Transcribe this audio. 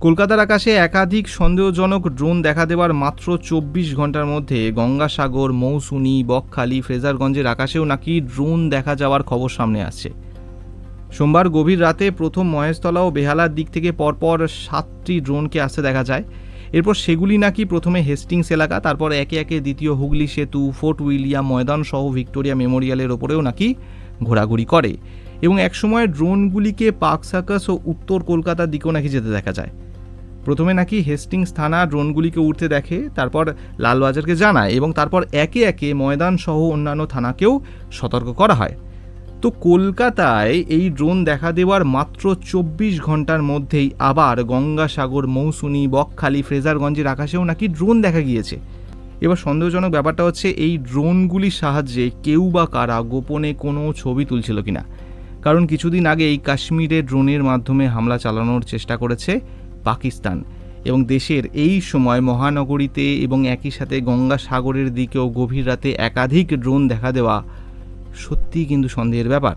কলকাতার আকাশে একাধিক সন্দেহজনক ড্রোন দেখা দেওয়ার মাত্র ২৪ ঘন্টার মধ্যে গঙ্গাসাগর, মৌসুনী, বকখালি, ফ্রেজারগঞ্জের আকাশেও নাকি ড্রোন দেখা যাওয়ার খবর সামনে আসছে। সোমবার গভীর রাতে প্রথম মহেশতলা ও বেহালার দিক থেকে পরপর ৭টি ড্রোনকে আসতে দেখা যায়। এরপর সেগুলি নাকি প্রথমে হেস্টিংস এলাকা, তারপর একে একে দ্বিতীয় হুগলি সেতু, ফোর্ট উইলিয়াম ময়দান সহ ভিক্টোরিয়া মেমোরিয়ালের ওপরেও নাকি ঘোরাঘুরি করে এবং একসময় ড্রোনগুলিকে পার্ক সার্কাস ও উত্তর কলকাতার দিকেও নাকি যেতে দেখা যায়। প্রথমে নাকি হেস্টিংস থানা ড্রোনগুলিকে উঠতে দেখে, তারপর লালবাজারকে জানায় এবং তারপর একে একে ময়দান সহ অন্যান্য থানাকেও সতর্ক করা হয়। তো কলকাতায় এই ড্রোন দেখা দেওয়ার মাত্র ২৪ ঘন্টার মধ্যেই আবার গঙ্গাসাগর, মৌসুনী, বকখালি, ফ্রেজারগঞ্জের আকাশেও নাকি ড্রোন দেখা গিয়েছে। এবার সন্দেহজনক ব্যাপারটা হচ্ছে এই ড্রোনগুলির সাহায্যে কেউ বা কারা গোপনে কোনো ছবি তুলছিল কিনা। কারণ কিছুদিন আগে এই কাশ্মীরে ড্রোনের মাধ্যমে হামলা চালানোর চেষ্টা করেছে পাকিস্তান এবং দেশের এই সময় মহানগরীতে এবং একই সাথে গঙ্গাসাগরের দিকেও গভীর রাতে একাধিক ড্রোন দেখা দেওয়া সত্যিই কিন্তু সন্দেহের ব্যাপার।